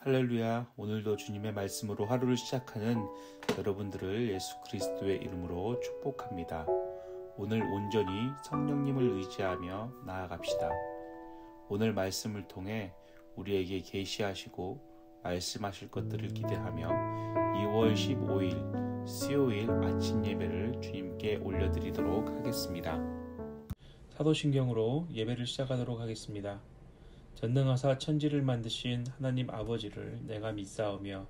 할렐루야. 오늘도 주님의 말씀으로 하루를 시작하는 여러분들을 예수 그리스도의 이름으로 축복합니다. 오늘 온전히 성령님을 의지하며 나아갑시다. 오늘 말씀을 통해 우리에게 계시하시고 말씀하실 것들을 기대하며 2월 15일 수요일 아침 예배를 주님께 올려드리도록 하겠습니다. 사도신경으로 예배를 시작하도록 하겠습니다. 전능하사 천지를 만드신 하나님 아버지를 내가 믿사오며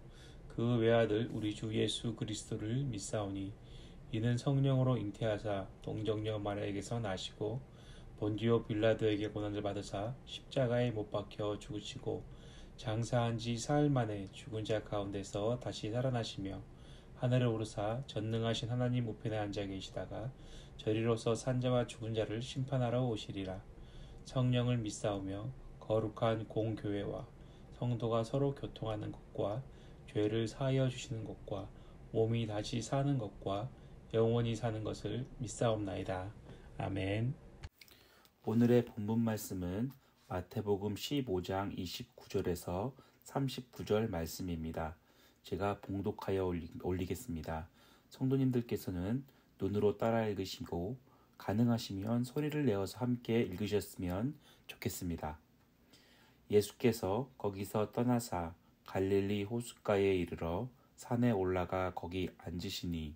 그 외아들 우리 주 예수 그리스도를 믿사오니 이는 성령으로 잉태하사 동정녀 마리아에게서 나시고 본디오 빌라도에게 고난을 받으사 십자가에 못 박혀 죽으시고 장사한 지 사흘 만에 죽은 자 가운데서 다시 살아나시며 하늘에 오르사 전능하신 하나님 우편에 앉아 계시다가 저리로서 산자와 죽은 자를 심판하러 오시리라. 성령을 믿사오며 거룩한 공교회와 성도가 서로 교통하는 것과 죄를 사하여 주시는 것과 몸이 다시 사는 것과 영원히 사는 것을 믿사옵나이다. 아멘. 오늘의 본문 말씀은 마태복음 15장 29절에서 39절 말씀입니다. 제가 봉독하여 올리겠습니다. 성도님들께서는 눈으로 따라 읽으시고 가능하시면 소리를 내어서 함께 읽으셨으면 좋겠습니다. 예수께서 거기서 떠나사 갈릴리 호숫가에 이르러 산에 올라가 거기 앉으시니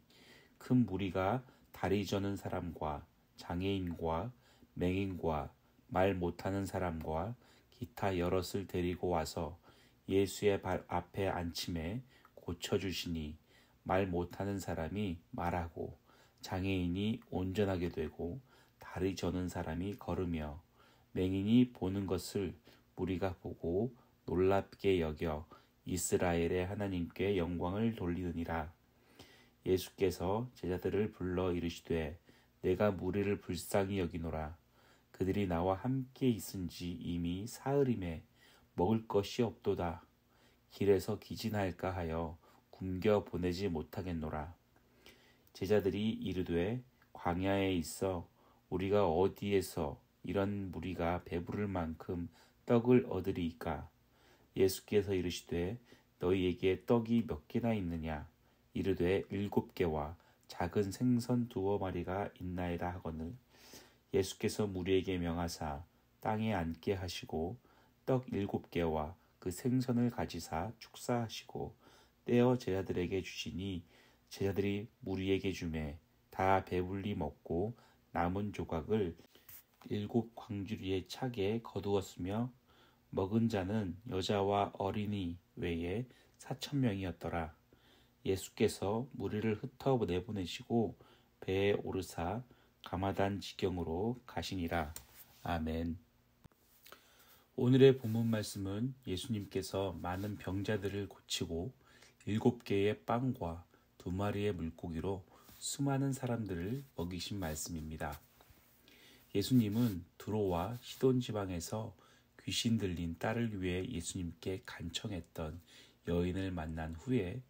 큰 무리가 다리 저는 사람과 장애인과 맹인과 말 못하는 사람과 기타 여럿을 데리고 와서 예수의 발 앞에 앉힘에 고쳐주시니 말 못하는 사람이 말하고 장애인이 온전하게 되고 다리 저는 사람이 걸으며 맹인이 보는 것을 무리가 보고 놀랍게 여겨 이스라엘의 하나님께 영광을 돌리느니라. 예수께서 제자들을 불러 이르시되 내가 무리를 불쌍히 여기노라. 그들이 나와 함께 있은지 이미 사흘임에 먹을 것이 없도다. 길에서 기진할까 하여 굶겨 보내지 못하겠노라. 제자들이 이르되 광야에 있어 우리가 어디에서 이런 무리가 배부를 만큼 떡을 얻으리이까. 예수께서 이르시되 너희에게 떡이 몇 개나 있느냐. 이르되 7개와 작은 생선 2마리가 있나이다 하거늘. 예수께서 무리에게 명하사 땅에 앉게 하시고 떡 7개와 그 생선을 가지사 축사하시고 떼어 제자들에게 주시니 제자들이 무리에게 주매 다 배불리 먹고 남은 조각을 7 광주리에 차게 거두었으며 먹은 자는 여자와 어린이 외에 4,000명이었더라. 예수께서 무리를 흩어 내보내시고 배에 오르사 가마단 지경으로 가시니라. 아멘. 오늘의 본문 말씀은 예수님께서 많은 병자들을 고치고 7개의 빵과 2마리의 물고기로 수많은 사람들을 먹이신 말씀입니다. 예수님은 두로와 시돈 지방에서 귀신 들린 딸을 위해 예수님께 간청했던 여인을 만난 후에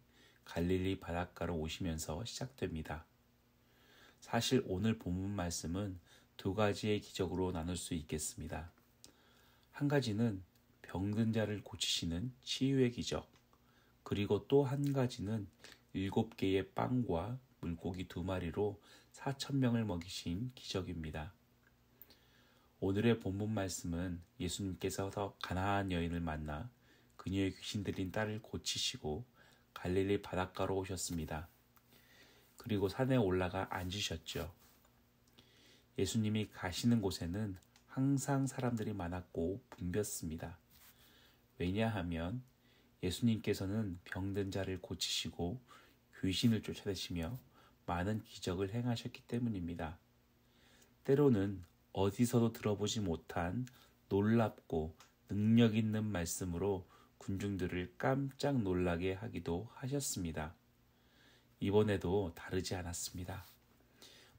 갈릴리 바닷가로 오시면서 시작됩니다. 사실 오늘 본문 말씀은 2가지의 기적으로 나눌 수 있겠습니다. 한 가지는 병든 자를 고치시는 치유의 기적, 그리고 또 한 가지는 7개의 빵과 물고기 2마리로 4,000명을 먹이신 기적입니다. 오늘의 본문 말씀은 예수님께서 더 가나안 여인을 만나 그녀의 귀신 들린 딸을 고치시고 갈릴리 바닷가로 오셨습니다. 그리고 산에 올라가 앉으셨죠. 예수님이 가시는 곳에는 항상 사람들이 많았고 붐볐습니다. 왜냐하면 예수님께서는 병든 자를 고치시고 귀신을 쫓아내시며 많은 기적을 행하셨기 때문입니다. 때로는 어디서도 들어보지 못한 놀랍고 능력 있는 말씀으로 군중들을 깜짝 놀라게 하기도 하셨습니다. 이번에도 다르지 않았습니다.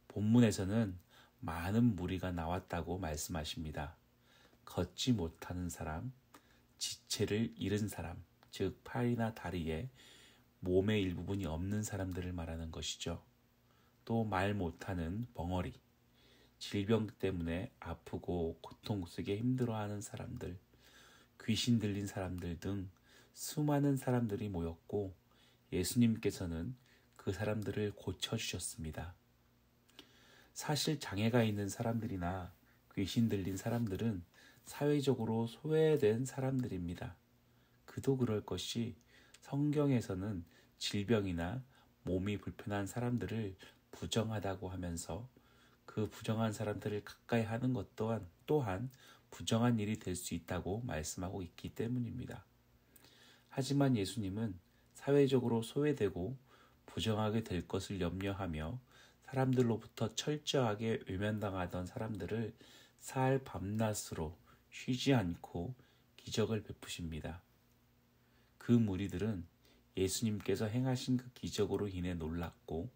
본문에서는 많은 무리가 나왔다고 말씀하십니다. 걷지 못하는 사람, 지체를 잃은 사람, 즉 팔이나 다리에 몸의 일부분이 없는 사람들을 말하는 것이죠. 또 말 못하는 벙어리, 질병 때문에 아프고 고통 속에 힘들어하는 사람들, 귀신 들린 사람들 등 수많은 사람들이 모였고 예수님께서는 그 사람들을 고쳐주셨습니다. 사실 장애가 있는 사람들이나 귀신 들린 사람들은 사회적으로 소외된 사람들입니다. 그도 그럴 것이 성경에서는 질병이나 몸이 불편한 사람들을 부정하다고 하면서 그 부정한 사람들을 가까이 하는 것 또한 부정한 일이 될 수 있다고 말씀하고 있기 때문입니다. 하지만 예수님은 사회적으로 소외되고 부정하게 될 것을 염려하며 사람들로부터 철저하게 외면당하던 사람들을 사흘 밤낮으로 쉬지 않고 기적을 베푸십니다. 그 무리들은 예수님께서 행하신 그 기적으로 인해 놀랐고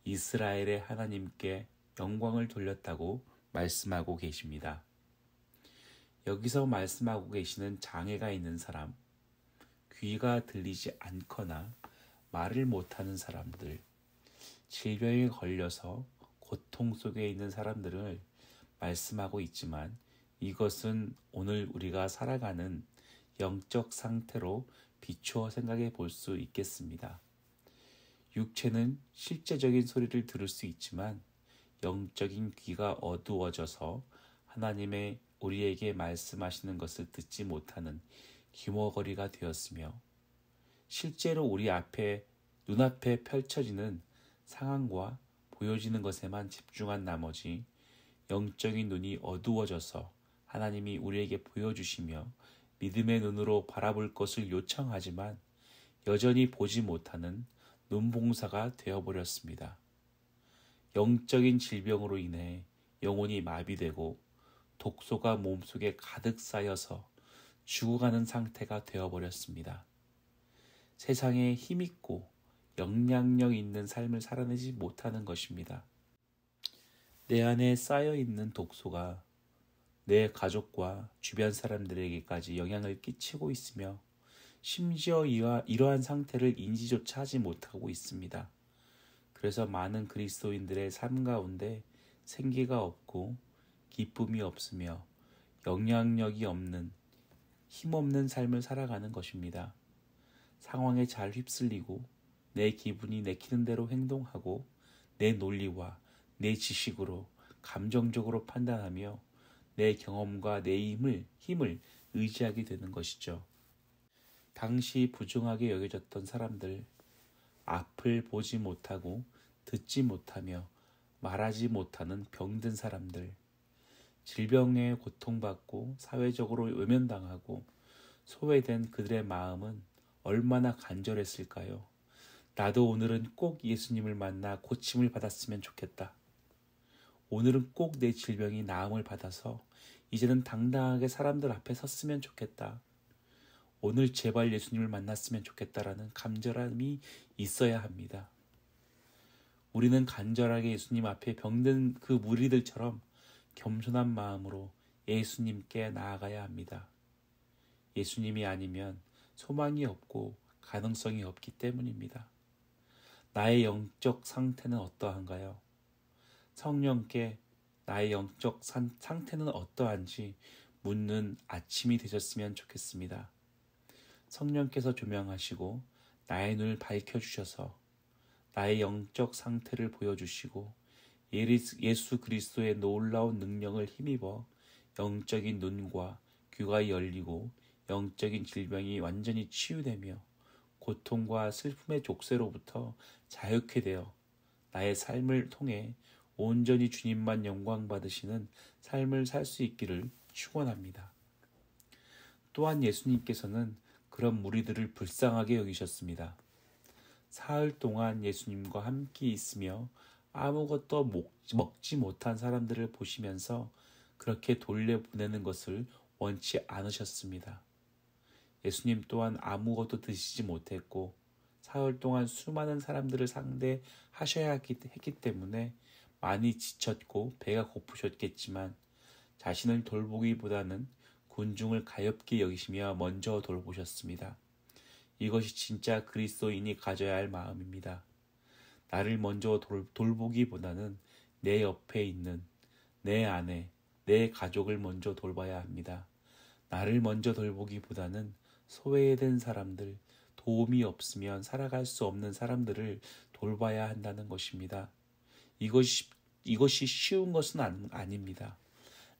이스라엘의 하나님께 영광을 돌렸다고 말씀하고 계십니다. 여기서 말씀하고 계시는 장애가 있는 사람, 귀가 들리지 않거나 말을 못하는 사람들, 질병에 걸려서 고통 속에 있는 사람들을 말씀하고 있지만 이것은 오늘 우리가 살아가는 영적 상태로 비추어 생각해 볼 수 있겠습니다. 육체는 실제적인 소리를 들을 수 있지만 영적인 귀가 어두워져서 하나님의 우리에게 말씀하시는 것을 듣지 못하는 귀머거리가 되었으며 실제로 우리 눈앞에 펼쳐지는 상황과 보여지는 것에만 집중한 나머지 영적인 눈이 어두워져서 하나님이 우리에게 보여주시며 믿음의 눈으로 바라볼 것을 요청하지만 여전히 보지 못하는 눈봉사가 되어버렸습니다. 영적인 질병으로 인해 영혼이 마비되고 독소가 몸속에 가득 쌓여서 죽어가는 상태가 되어버렸습니다. 세상에 힘있고 영향력 있는 삶을 살아내지 못하는 것입니다. 내 안에 쌓여있는 독소가 내 가족과 주변 사람들에게까지 영향을 끼치고 있으며 심지어 이러한 상태를 인지조차 하지 못하고 있습니다. 그래서 많은 그리스도인들의 삶 가운데 생기가 없고 기쁨이 없으며 영향력이 없는 힘없는 삶을 살아가는 것입니다. 상황에 잘 휩쓸리고 내 기분이 내키는 대로 행동하고 내 논리와 내 지식으로 감정적으로 판단하며 내 경험과 내 힘을 의지하게 되는 것이죠. 당시 부정하게 여겨졌던 사람들, 앞을 보지 못하고 듣지 못하며 말하지 못하는 병든 사람들, 질병에 고통받고 사회적으로 외면당하고 소외된 그들의 마음은 얼마나 간절했을까요? 나도 오늘은 꼭 예수님을 만나 고침을 받았으면 좋겠다. 오늘은 꼭 내 질병이 나음을 받아서 이제는 당당하게 사람들 앞에 섰으면 좋겠다. 오늘 제발 예수님을 만났으면 좋겠다라는 간절함이 있어야 합니다. 우리는 간절하게 예수님 앞에 병든 그 무리들처럼 겸손한 마음으로 예수님께 나아가야 합니다. 예수님이 아니면 소망이 없고 가능성이 없기 때문입니다. 나의 영적 상태는 어떠한가요? 성령께 나의 영적 상태는 어떠한지 묻는 아침이 되셨으면 좋겠습니다. 성령께서 조명하시고 나의 눈을 밝혀주셔서 나의 영적 상태를 보여주시고 예수 그리스도의 놀라운 능력을 힘입어 영적인 눈과 귀가 열리고 영적인 질병이 완전히 치유되며 고통과 슬픔의 족쇄로부터 자유케 되어 나의 삶을 통해 온전히 주님만 영광 받으시는 삶을 살 수 있기를 축원합니다. 또한 예수님께서는 그런 무리들을 불쌍하게 여기셨습니다. 사흘 동안 예수님과 함께 있으며 아무것도 먹지 못한 사람들을 보시면서 그렇게 돌려보내는 것을 원치 않으셨습니다. 예수님 또한 아무것도 드시지 못했고 사흘 동안 수많은 사람들을 상대하셔야 했기 때문에 많이 지쳤고 배가 고프셨겠지만 자신을 돌보기보다는 군중을 가엾게 여기시며 먼저 돌보셨습니다. 이것이 진짜 그리스도인이 가져야 할 마음입니다. 나를 먼저 돌보기보다는 내 옆에 있는 내 아내, 내 가족을 먼저 돌봐야 합니다. 나를 먼저 돌보기보다는 소외된 사람들, 도움이 없으면 살아갈 수 없는 사람들을 돌봐야 한다는 것입니다. 이것이 쉬운 것은 아닙니다.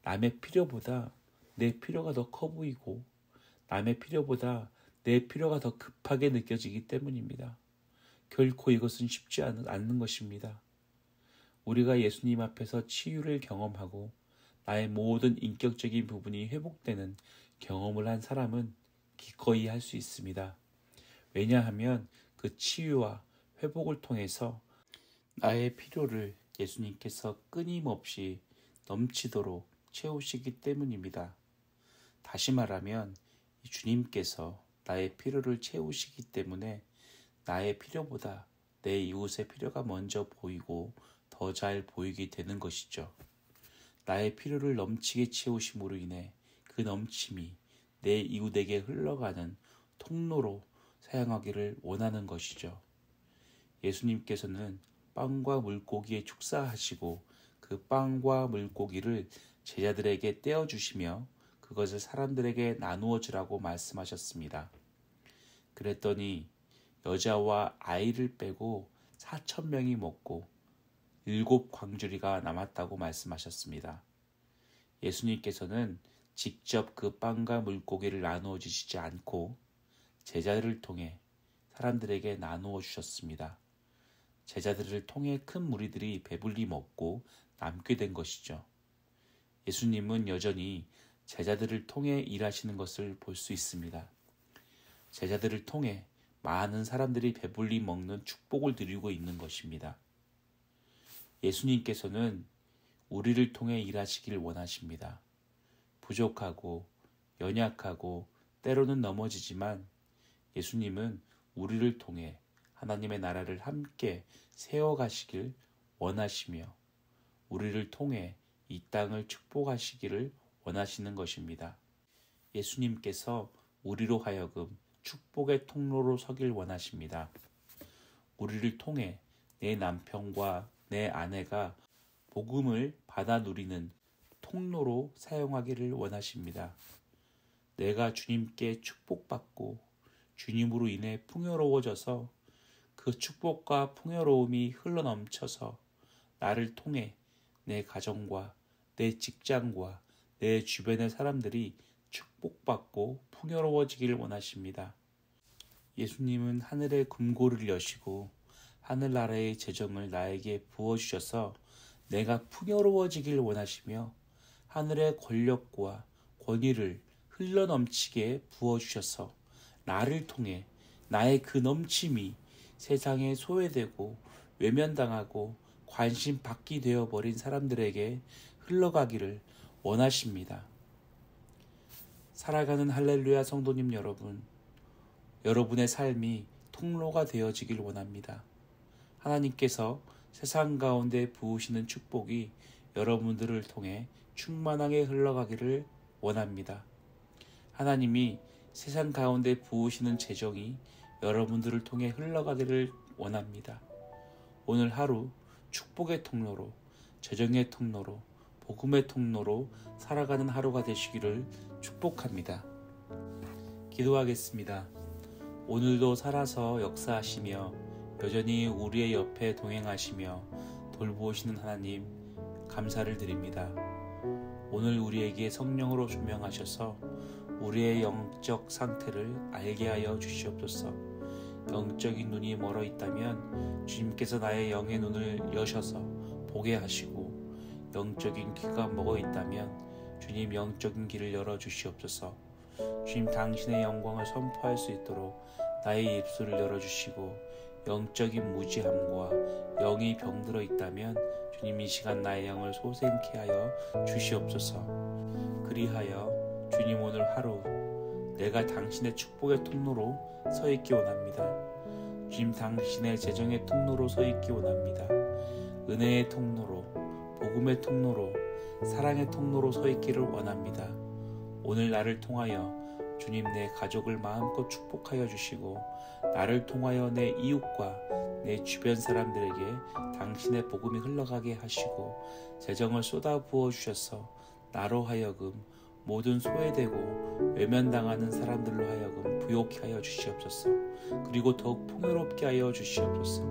남의 필요보다 내 필요가 더 커 보이고 남의 필요보다 내 필요가 더 급하게 느껴지기 때문입니다. 결코 이것은 쉽지 않는 것입니다. 우리가 예수님 앞에서 치유를 경험하고 나의 모든 인격적인 부분이 회복되는 경험을 한 사람은 기꺼이 할 수 있습니다. 왜냐하면 그 치유와 회복을 통해서 나의 필요를 예수님께서 끊임없이 넘치도록 채우시기 때문입니다. 다시 말하면 주님께서 나의 필요를 채우시기 때문에 나의 필요보다 내 이웃의 필요가 먼저 보이고 더 잘 보이게 되는 것이죠. 나의 필요를 넘치게 채우심으로 인해 그 넘침이 내 이웃에게 흘러가는 통로로 사용하기를 원하는 것이죠. 예수님께서는 빵과 물고기에 축사하시고 그 빵과 물고기를 제자들에게 떼어주시며 그것을 사람들에게 나누어 주라고 말씀하셨습니다. 그랬더니 여자와 아이를 빼고 4,000명이 먹고 7 광주리가 남았다고 말씀하셨습니다. 예수님께서는 직접 그 빵과 물고기를 나누어 주시지 않고 제자들을 통해 사람들에게 나누어 주셨습니다. 제자들을 통해 큰 무리들이 배불리 먹고 남게 된 것이죠. 예수님은 여전히 제자들을 통해 일하시는 것을 볼 수 있습니다. 제자들을 통해 많은 사람들이 배불리 먹는 축복을 누리고 있는 것입니다. 예수님께서는 우리를 통해 일하시길 원하십니다. 부족하고 연약하고 때로는 넘어지지만 예수님은 우리를 통해 하나님의 나라를 함께 세워가시길 원하시며 우리를 통해 이 땅을 축복하시기를 원하시는 것입니다. 예수님께서 우리로 하여금 축복의 통로로 서길 원하십니다. 우리를 통해 내 남편과 내 아내가 복음을 받아 누리는 통로로 사용하기를 원하십니다. 내가 주님께 축복받고 주님으로 인해 풍요로워져서 그 축복과 풍요로움이 흘러넘쳐서 나를 통해 내 가정과 내 직장과 내 주변의 사람들이 축복받고 풍요로워지기를 원하십니다. 예수님은 하늘의 금고를 여시고 하늘나라의 재정을 나에게 부어주셔서 내가 풍요로워지기를 원하시며 하늘의 권력과 권위를 흘러넘치게 부어주셔서 나를 통해 나의 그 넘침이 세상에 소외되고 외면당하고 관심 밖이 되어버린 사람들에게 흘러가기를 원하십니다. 살아가는 할렐루야 성도님 여러분, 여러분의 삶이 통로가 되어지길 원합니다. 하나님께서 세상 가운데 부으시는 축복이 여러분들을 통해 충만하게 흘러가기를 원합니다. 하나님이 세상 가운데 부으시는 재정이 여러분들을 통해 흘러가기를 원합니다. 오늘 하루 축복의 통로로, 재정의 통로로, 복음의 통로로 살아가는 하루가 되시기를 축복합니다. 기도하겠습니다. 오늘도 살아서 역사하시며 여전히 우리의 옆에 동행하시며 돌보시는 하나님 감사를 드립니다. 오늘 우리에게 성령으로 조명하셔서 우리의 영적 상태를 알게 하여 주시옵소서. 영적인 눈이 멀어 있다면 주님께서 나의 영의 눈을 여셔서 보게 하시고, 영적인 귀가 먹어 있다면 주님 영적인 길을 열어 주시옵소서. 주님 당신의 영광을 선포할 수 있도록 나의 입술을 열어주시고, 영적인 무지함과 영이 병들어 있다면 주님 이 시간 나의 영을 소생케 하여 주시옵소서. 그리하여 주님 오늘 하루 내가 당신의 축복의 통로로 서 있기 원합니다. 주님 당신의 재정의 통로로 서 있기 원합니다. 은혜의 통로로, 복음의 통로로, 사랑의 통로로 서 있기를 원합니다. 오늘 나를 통하여 주님 내 가족을 마음껏 축복하여 주시고, 나를 통하여 내 이웃과 내 주변 사람들에게 당신의 복음이 흘러가게 하시고, 재정을 쏟아 부어 주셔서 나로 하여금 모든 소외되고 외면당하는 사람들로 하여금 부욕케 하여 주시옵소서. 그리고 더욱 풍요롭게 하여 주시옵소서.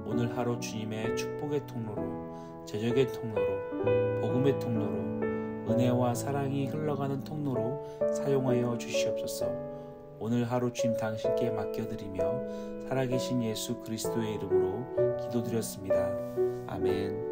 오늘 하루 주님의 축복의 통로로, 제적의 통로로, 복음의 통로로, 은혜와 사랑이 흘러가는 통로로 사용하여 주시옵소서. 오늘 하루 주님 당신께 맡겨드리며 살아계신 예수 그리스도의 이름으로 기도드렸습니다. 아멘.